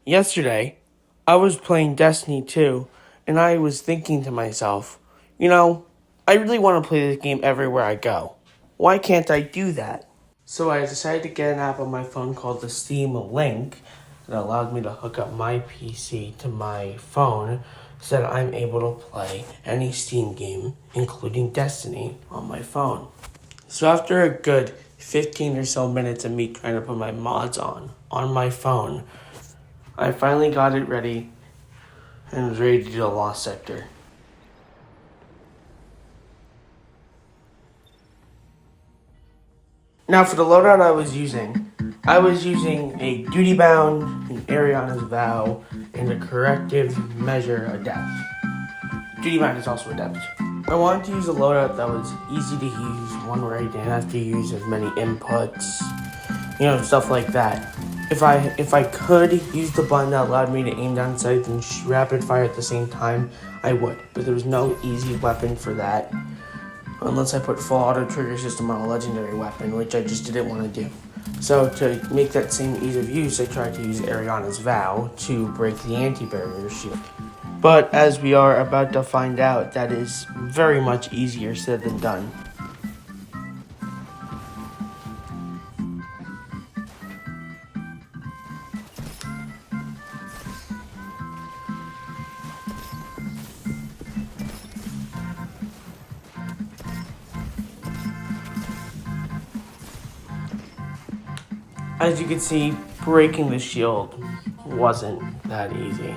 Yesterday, I was playing Destiny 2, and I was thinking to myself, I really want to play this game everywhere I go. Why can't I do that? So I decided to get an app on my phone called the Steam Link that allowed me to hook up my PC to my phone so that I'm able to play any Steam game, including Destiny, on my phone. So after a good 15 or so minutes of me trying to put my mods on my phone, I finally got it ready and was ready to do the Lost Sector. Now for the loadout I was using a Duty Bound, an Ariana's Vow, and a Corrective Measure Adept. Duty Bound is also Adept. I wanted to use a loadout that was easy to use, one where I didn't have to use as many inputs, stuff like that. If I could use the button that allowed me to aim down sights and rapid fire at the same time, I would. But there was no easy weapon for that, unless I put full auto trigger system on a legendary weapon, which I just didn't want to do. So to make that same ease of use, I tried to use Ariana's Vow to break the anti-barrier shield. But as we are about to find out, that is very much easier said than done. As you can see, breaking the shield wasn't that easy.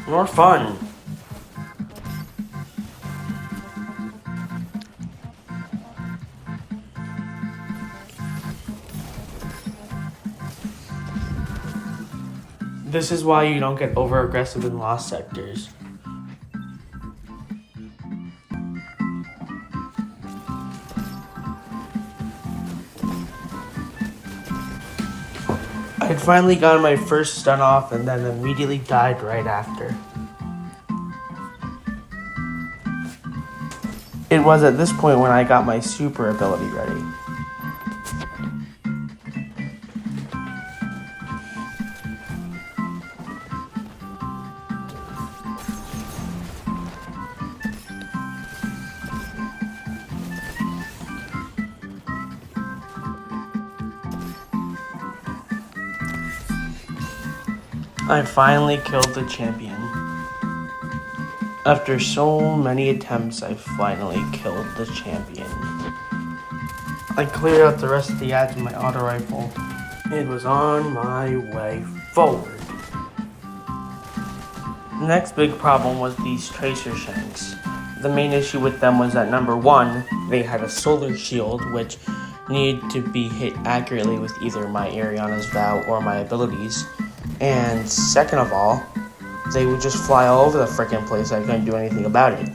Nor fun. This is why you don't get over aggressive in Lost Sectors. I had finally gotten my first stun off and then immediately died right after. It was at this point when I got my super ability ready. I finally killed the champion. After so many attempts, I finally killed the champion. I cleared out the rest of the ads with my auto rifle. It was on my way forward. The next big problem was these tracer shanks. The main issue with them was that number one, they had a solar shield, which needed to be hit accurately with either my Ariana's Vow or my abilities. And second of all, they would just fly all over the frickin' place. I couldn't do anything about it.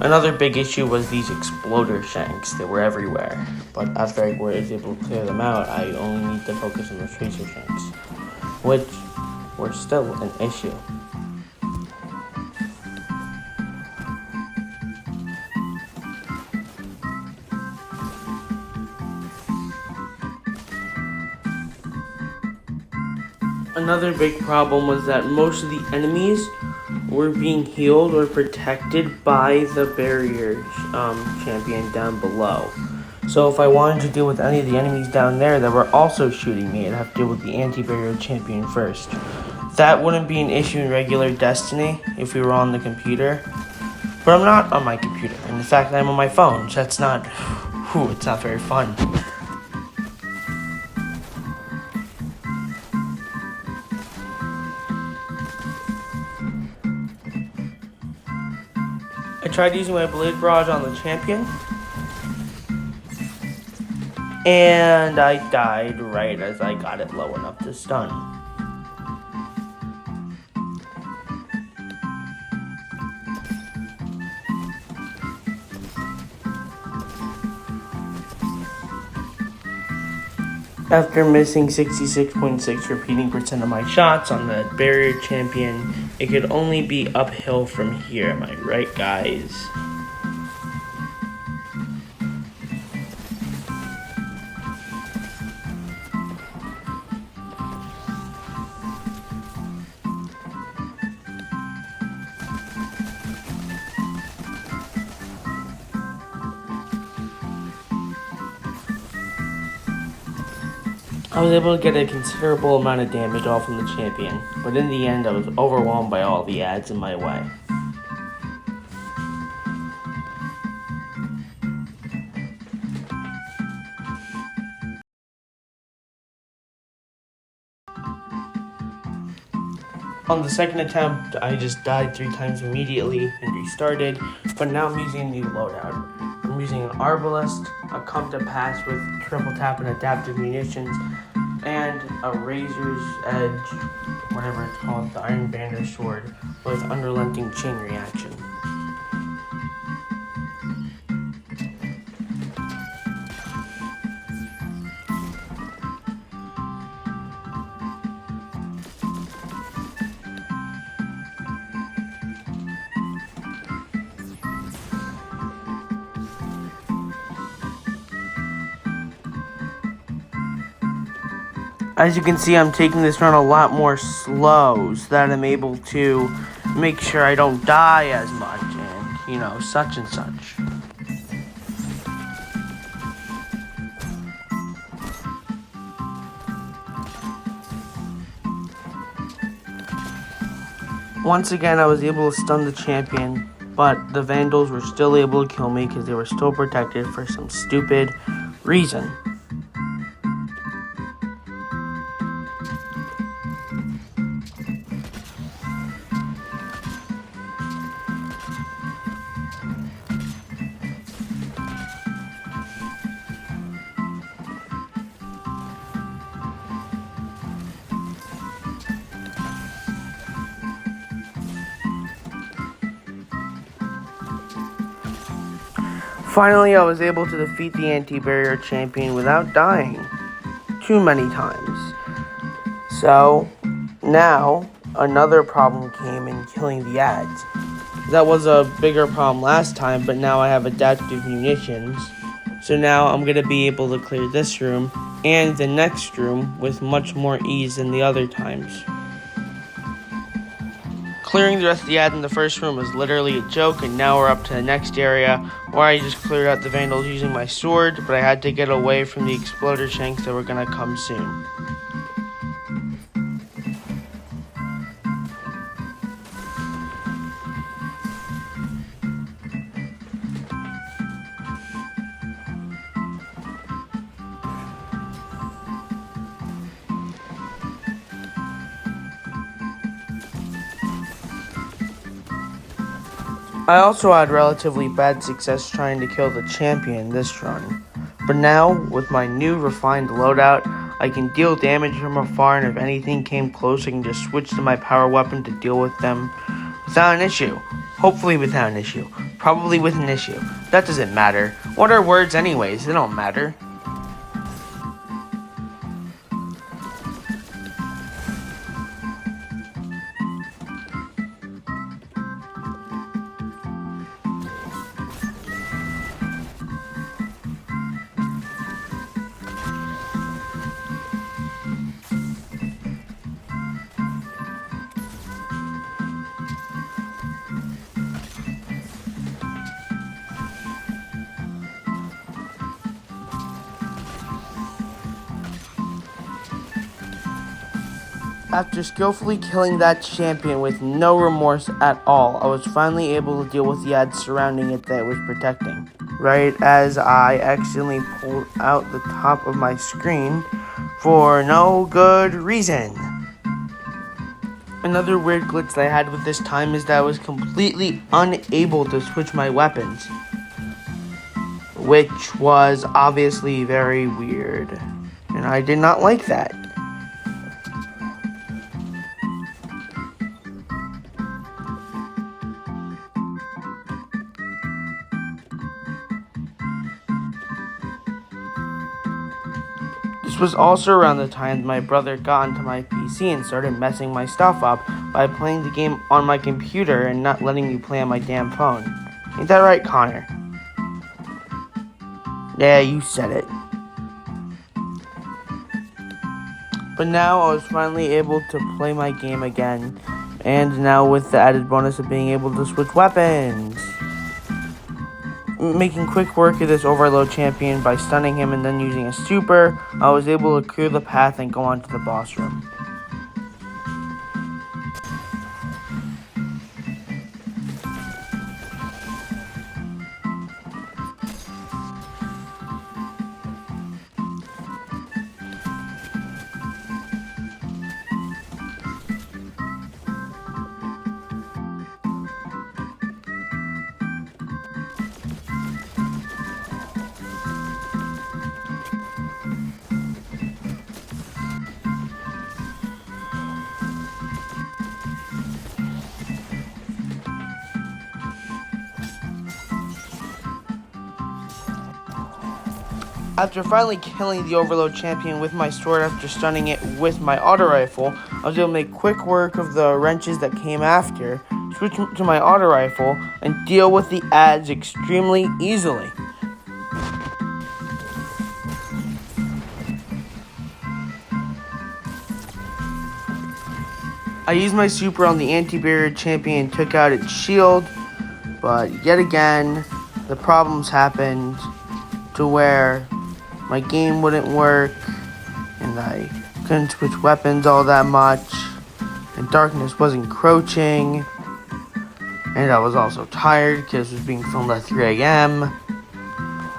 Another big issue was these exploder shanks. They were everywhere. But after I was able to clear them out, I only need to focus on the tracer shanks, which were still an issue. Another big problem was that most of the enemies were being healed or protected by the barrier champion down below. So if I wanted to deal with any of the enemies down there that were also shooting me, I'd have to deal with the anti-barrier champion first. That wouldn't be an issue in regular Destiny if we were on the computer. But I'm not on my computer. And in fact, I'm on my phone, so it's not very fun. I tried using my Blade Barrage on the champion, and I died right as I got it low enough to stun. After missing 66.6 repeating percent of my shots on the barrier champion, it could only be uphill from here. Am I right, guys? I was able to get a considerable amount of damage off from the champion, but in the end I was overwhelmed by all the ads in my way. On the second attempt, I just died 3 times immediately and restarted, but now I'm using a new loadout. I'm using an Arbalest, a Come to Pass with triple tap and adaptive munitions, and a Razor's Edge, whatever it's called, the Iron Banner sword, with unrelenting chain reaction. As you can see, I'm taking this run a lot more slow so that I'm able to make sure I don't die as much and, such and such. Once again, I was able to stun the champion, but the Vandals were still able to kill me because they were still protected for some stupid reason. Finally, I was able to defeat the anti-barrier champion without dying too many times. So, now, another problem came in killing the ads. That was a bigger problem last time, but now I have adaptive munitions. So now I'm going to be able to clear this room and the next room with much more ease than the other times. Clearing the rest of the ads in the first room was literally a joke, and now we're up to the next area where I just cleared out the Vandals using my sword, but I had to get away from the exploder shanks that were going to come soon. I also had relatively bad success trying to kill the champion this run, but now, with my new refined loadout, I can deal damage from afar, and if anything came close, I can just switch to my power weapon to deal with them without an issue. Hopefully without an issue. Probably with an issue. That doesn't matter. What are words anyways? They don't matter. After skillfully killing that champion with no remorse at all, I was finally able to deal with the ads surrounding it that it was protecting. Right as I accidentally pulled out the top of my screen for no good reason. Another weird glitch that I had with this time is that I was completely unable to switch my weapons, which was obviously very weird, and I did not like that. This was also around the time my brother got onto my PC and started messing my stuff up by playing the game on my computer and not letting me play on my damn phone. Ain't that right, Connor? Yeah, you said it. But now I was finally able to play my game again, and now with the added bonus of being able to switch weapons. making quick work of this Overload champion by stunning him and then using a super, I was able to clear the path and go on to the boss room. After finally killing the Overload champion with my sword after stunning it with my auto rifle, I was able to make quick work of the wrenches that came after, switch to my auto rifle, and deal with the adds extremely easily. I used my super on the anti-barrier champion and took out its shield, but yet again, the problems happened to where my game wouldn't work, and I couldn't switch weapons all that much, and darkness was encroaching, and I was also tired because it was being filmed at 3 a.m.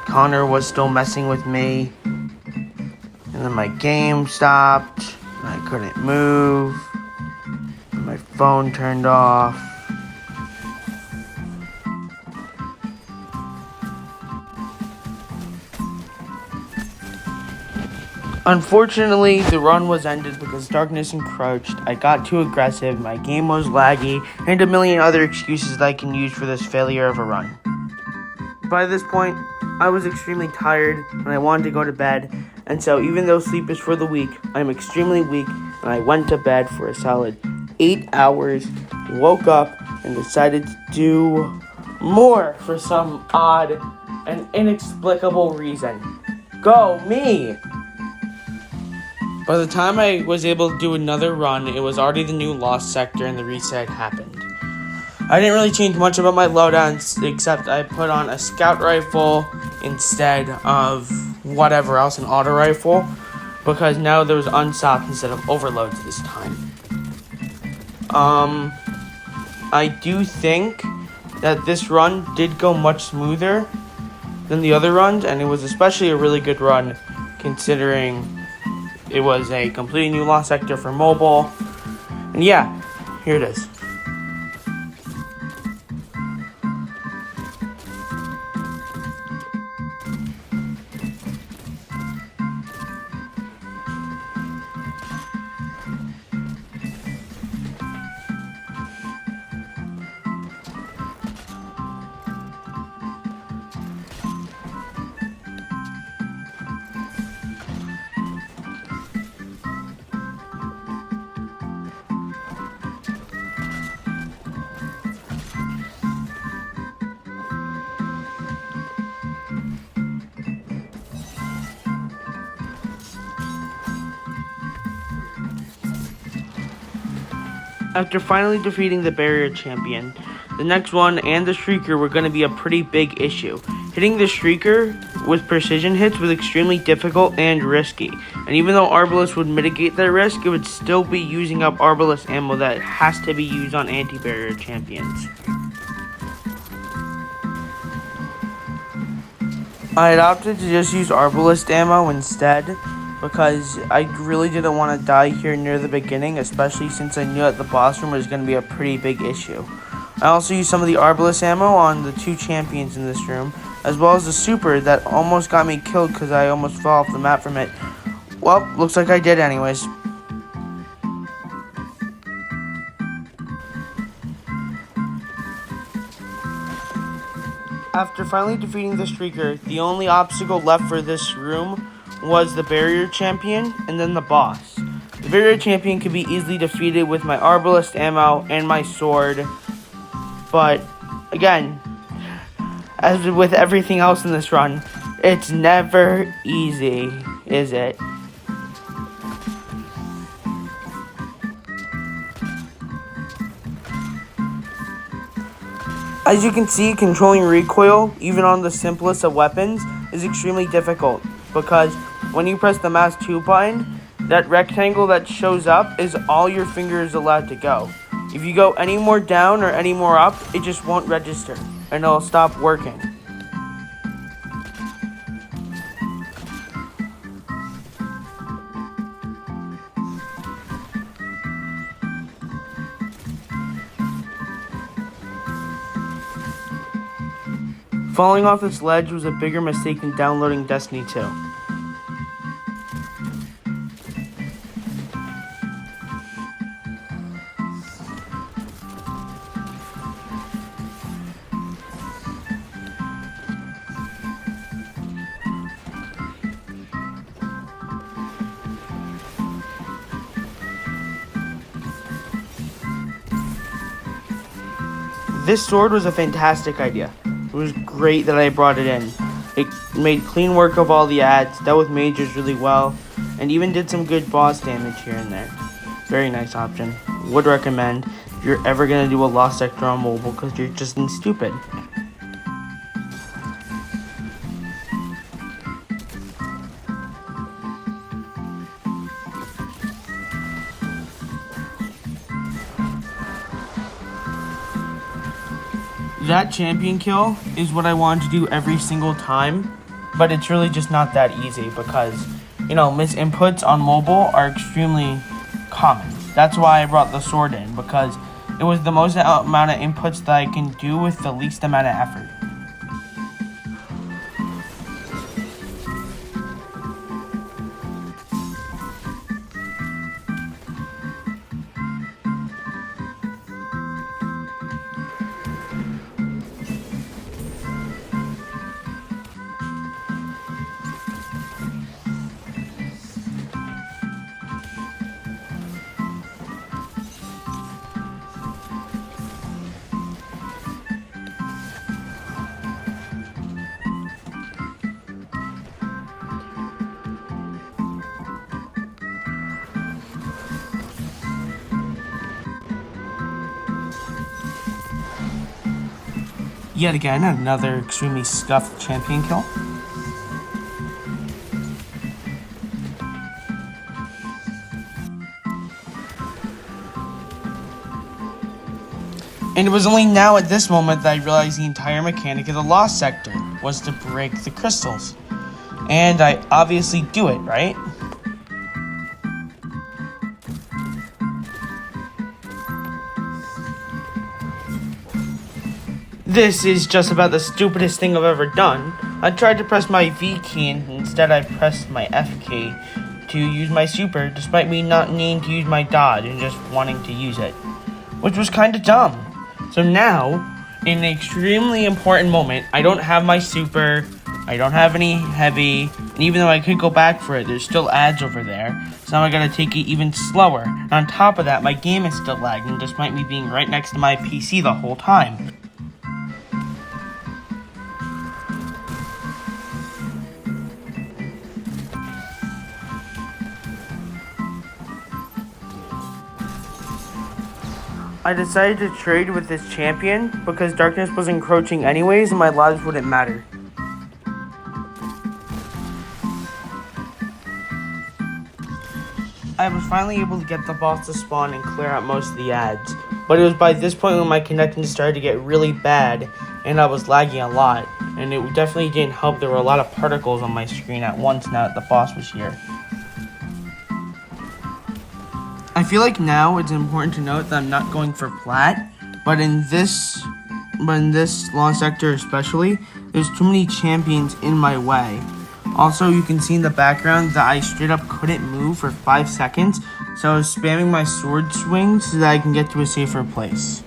Connor was still messing with me, and then my game stopped, and I couldn't move, and my phone turned off. Unfortunately, the run was ended because darkness encroached, I got too aggressive, my game was laggy, and a million other excuses that I can use for this failure of a run. By this point, I was extremely tired and I wanted to go to bed, and so even though sleep is for the weak, I'm extremely weak, and I went to bed for a solid 8 hours, woke up, and decided to do more for some odd and inexplicable reason. Go me! By the time I was able to do another run, it was already the new Lost Sector and the reset happened. I didn't really change much about my loadouts, except I put on a scout rifle instead of whatever else, an auto rifle, because now there was unstopped instead of overloads this time. I do think that this run did go much smoother than the other runs, and it was especially a really good run considering it was a completely new Lost Sector for mobile. And yeah, here it is. After finally defeating the barrier champion, the next one and the Shrieker were going to be a pretty big issue. Hitting the Shrieker with precision hits was extremely difficult and risky, and even though Arbalest would mitigate that risk, it would still be using up Arbalest ammo that has to be used on anti-barrier champions. I opted to just use Arbalest ammo instead, because I really didn't want to die here near the beginning, especially since I knew that the boss room was going to be a pretty big issue. I also used some of the Arbalest ammo on the 2 champions in this room, as well as the super that almost got me killed because I almost fell off the map from it. Well, looks like I did anyways. After finally defeating the Shrieker, the only obstacle left for this room was the barrier champion and then the boss. The barrier champion could be easily defeated with my Arbalest ammo and my sword, but again, as with everything else in this run, it's never easy, is it? As you can see, controlling recoil, even on the simplest of weapons, is extremely difficult because when you press the mouse 2 button, that rectangle that shows up is all your finger is allowed to go. If you go any more down or any more up, it just won't register and it'll stop working. Falling off this ledge was a bigger mistake than downloading Destiny 2. This sword was a fantastic idea. It was great that I brought it in. It made clean work of all the ads, dealt with mages really well, and even did some good boss damage here and there. Very nice option. Would recommend if you're ever going to do a Lost Sector on mobile because you're just stupid. That champion kill is what I want to do every single time, but it's really just not that easy because, misinputs on mobile are extremely common. That's why I brought the sword in, because it was the most amount of inputs that I can do with the least amount of effort. Yet again, another extremely scuffed champion kill. And it was only now at this moment that I realized the entire mechanic of the Lost Sector was to break the crystals. And I obviously do it, right? This is just about the stupidest thing I've ever done. I tried to press my V key and instead I pressed my F key to use my super, despite me not needing to use my dodge and just wanting to use it, which was kind of dumb. So now, in an extremely important moment, I don't have my super, I don't have any heavy, and even though I could go back for it, there's still ads over there, so now I gotta take it even slower. And on top of that, my game is still lagging, despite me being right next to my PC the whole time. I decided to trade with this champion because darkness was encroaching anyways and my lives wouldn't matter. I was finally able to get the boss to spawn and clear out most of the ads, but it was by this point when my connection started to get really bad and I was lagging a lot, and it definitely didn't help. There were a lot of particles on my screen at once now that the boss was here. I feel like now it's important to note that I'm not going for plat, but in this Lost Sector especially, there's too many champions in my way. Also, you can see in the background that I straight up couldn't move for 5 seconds, so I was spamming my sword swing so that I can get to a safer place.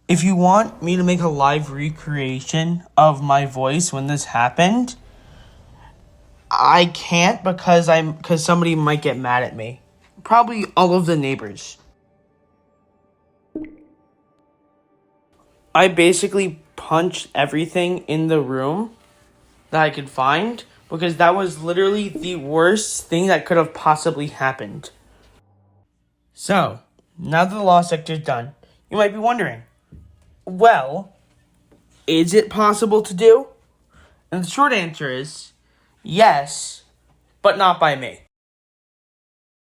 If you want me to make a live recreation of my voice when this happened, I can't because somebody might get mad at me. Probably all of the neighbors. I basically punched everything in the room that I could find because that was literally the worst thing that could have possibly happened. So, now that the lost sector is done, you might be wondering, well, is it possible to do? And the short answer is yes, but not by me.